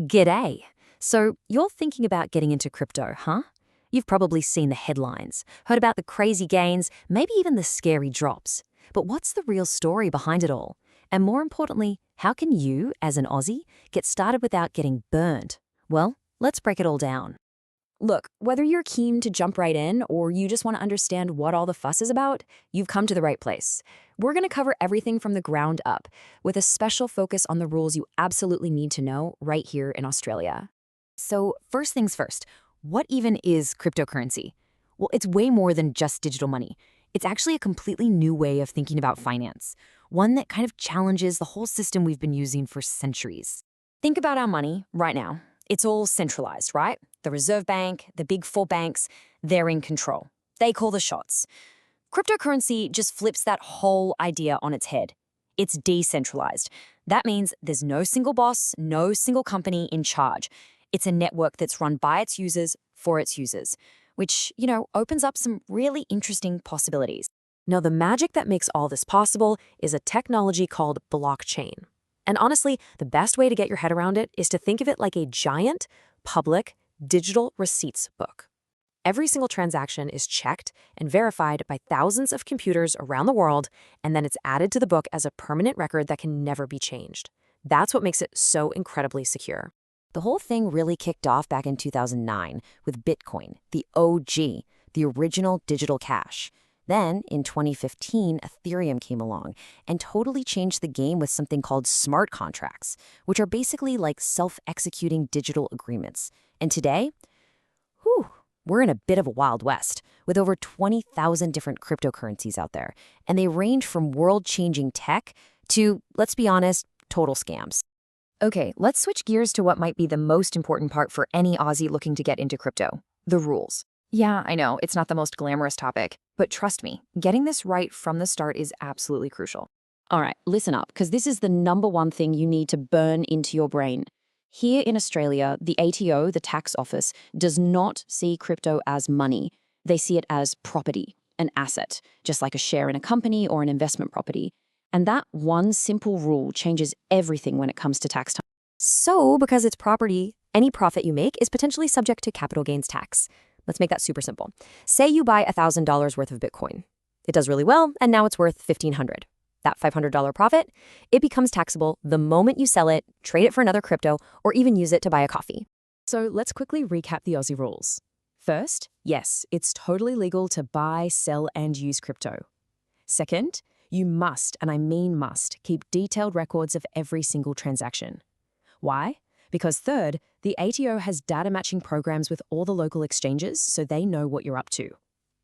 G'day. So, you're thinking about getting into crypto, huh? You've probably seen the headlines, heard about the crazy gains, maybe even the scary drops. But what's the real story behind it all? And more importantly, how can you, as an Aussie, get started without getting burned? Well, let's break it all down. Look, whether you're keen to jump right in or you just want to understand what all the fuss is about, you've come to the right place. We're going to cover everything from the ground up, with a special focus on the rules you absolutely need to know right here in Australia. So, first things first, what even is cryptocurrency? Well, it's way more than just digital money. It's actually a completely new way of thinking about finance, one that kind of challenges the whole system we've been using for centuries. Think about our money right now. It's all centralized, right? The Reserve Bank, the big four banks, they're in control. They call the shots. Cryptocurrency just flips that whole idea on its head. It's decentralized. That means there's no single boss, no single company in charge. It's a network that's run by its users for its users, which, opens up some really interesting possibilities. Now, the magic that makes all this possible is a technology called blockchain. And honestly, the best way to get your head around it is to think of it like a giant, public, digital receipts book. Every single transaction is checked and verified by thousands of computers around the world, and then it's added to the book as a permanent record that can never be changed. That's what makes it so incredibly secure. The whole thing really kicked off back in 2009 with Bitcoin, the OG, the original digital cash. Then, in 2015, Ethereum came along and totally changed the game with something called smart contracts, which are basically like self-executing digital agreements. And today, we're in a bit of a Wild West with over 20,000 different cryptocurrencies out there, and they range from world-changing tech to, let's be honest, total scams. Okay, let's switch gears to what might be the most important part for any Aussie looking to get into crypto: the rules. Yeah, I know, it's not the most glamorous topic, but trust me, getting this right from the start is absolutely crucial. All right, listen up, because this is the number one thing you need to burn into your brain. Here in Australia, the ATO, the tax office, does not see crypto as money. They see it as property, an asset, just like a share in a company or an investment property. And that one simple rule changes everything when it comes to tax time. So, because it's property, any profit you make is potentially subject to capital gains tax. Let's make that super simple. Say you buy $1,000 worth of Bitcoin. It does really well, and now it's worth $1,500. That $500 profit, it becomes taxable the moment you sell it, trade it for another crypto, or even use it to buy a coffee. So let's quickly recap the Aussie rules. First, yes, it's totally legal to buy, sell, and use crypto. Second, you must, and I mean must, keep detailed records of every single transaction. Why? Because third, the ATO has data matching programs with all the local exchanges, so they know what you're up to.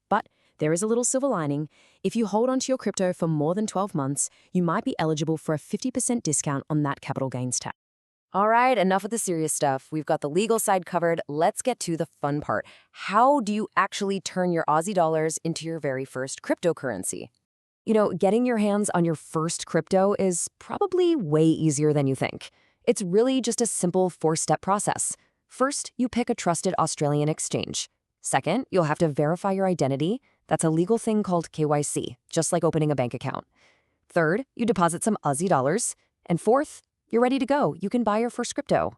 But there is a little silver lining. If you hold onto your crypto for more than 12 months, you might be eligible for a 50% discount on that capital gains tax. All right, enough of the serious stuff. We've got the legal side covered. Let's get to the fun part. How do you actually turn your Aussie dollars into your very first cryptocurrency? Getting your hands on your first crypto is probably way easier than you think. It's really just a simple 4-step process. First, you pick a trusted Australian exchange. Second, you'll have to verify your identity. That's a legal thing called KYC, just like opening a bank account. Third, you deposit some Aussie dollars. And fourth, you're ready to go. You can buy your first crypto.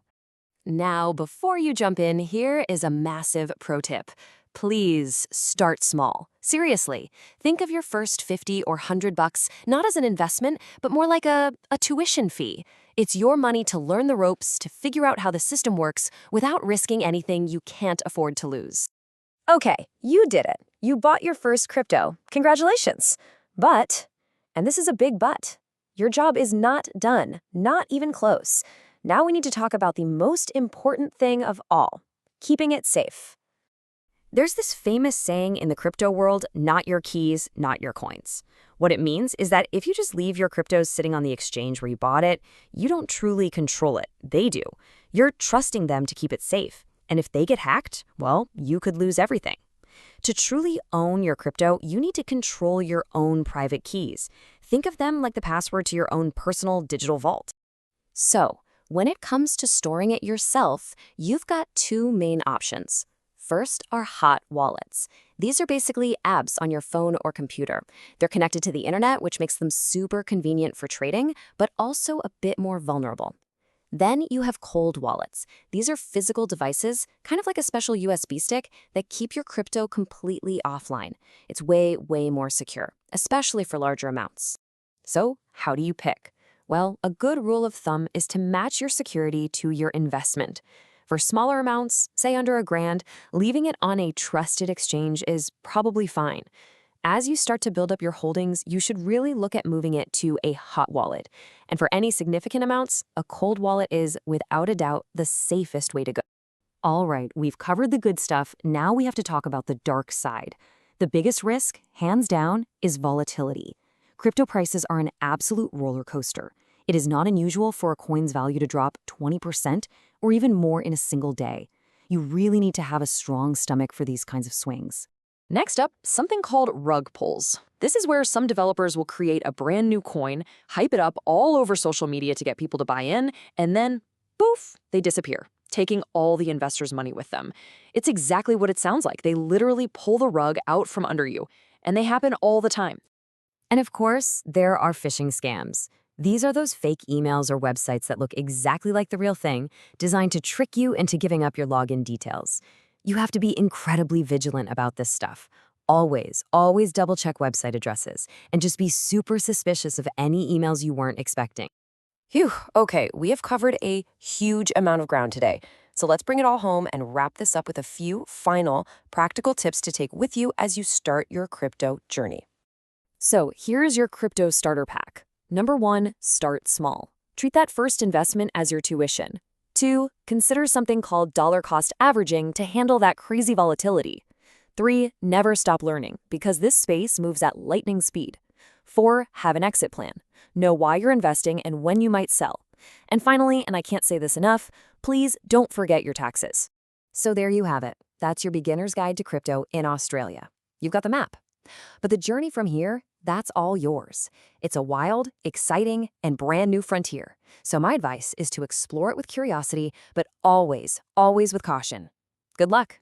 Now, before you jump in, here is a massive pro tip. Please start small. Seriously, think of your first 50 or $100 not as an investment, but more like a tuition fee. It's your money to learn the ropes, to figure out how the system works without risking anything you can't afford to lose. Okay, you did it. You bought your first crypto. Congratulations. But, and this is a big but, your job is not done, not even close. Now we need to talk about the most important thing of all: keeping it safe. There's this famous saying in the crypto world, not your keys, not your coins. What it means is that if you just leave your cryptos sitting on the exchange where you bought it, you don't truly control it. They do. You're trusting them to keep it safe. And if they get hacked, well, you could lose everything. To truly own your crypto, you need to control your own private keys. Think of them like the password to your own personal digital vault. So, when it comes to storing it yourself, you've got two main options. First are hot wallets. These are basically apps on your phone or computer. They're connected to the internet, which makes them super convenient for trading, but also a bit more vulnerable. Then you have cold wallets. These are physical devices, kind of like a special USB stick, that keep your crypto completely offline. It's way, way more secure, especially for larger amounts. So, how do you pick? Well, a good rule of thumb is to match your security to your investment. For smaller amounts, say under $1,000, leaving it on a trusted exchange is probably fine. As you start to build up your holdings, you should really look at moving it to a hot wallet. And for any significant amounts, a cold wallet is, without a doubt, the safest way to go. All right, we've covered the good stuff. Now we have to talk about the dark side. The biggest risk, hands down, is volatility. Crypto prices are an absolute roller coaster. It is not unusual for a coin's value to drop 20% or even more in a single day. You really need to have a strong stomach for these kinds of swings. Next up, something called rug pulls. This is where some developers will create a brand new coin, hype it up all over social media to get people to buy in, and then, poof, they disappear, taking all the investors' money with them. It's exactly what it sounds like. They literally pull the rug out from under you, and they happen all the time. And of course, there are phishing scams. These are those fake emails or websites that look exactly like the real thing, designed to trick you into giving up your login details. You have to be incredibly vigilant about this stuff. Always, always double-check website addresses, and just be super suspicious of any emails you weren't expecting. Phew, okay, we have covered a huge amount of ground today. So let's bring it all home and wrap this up with a few final practical tips to take with you as you start your crypto journey. So here's your crypto starter pack. Number 1, start small. Treat that first investment as your tuition. 2, consider something called dollar cost averaging to handle that crazy volatility. 3, never stop learning, because this space moves at lightning speed. 4, have an exit plan. Know why you're investing and when you might sell. And finally, and I can't say this enough, please don't forget your taxes. So there you have it. That's your beginner's guide to crypto in Australia. You've got the map. But the journey from here, that's all yours. It's a wild, exciting, and brand new frontier. So my advice is to explore it with curiosity, but always, always with caution. Good luck.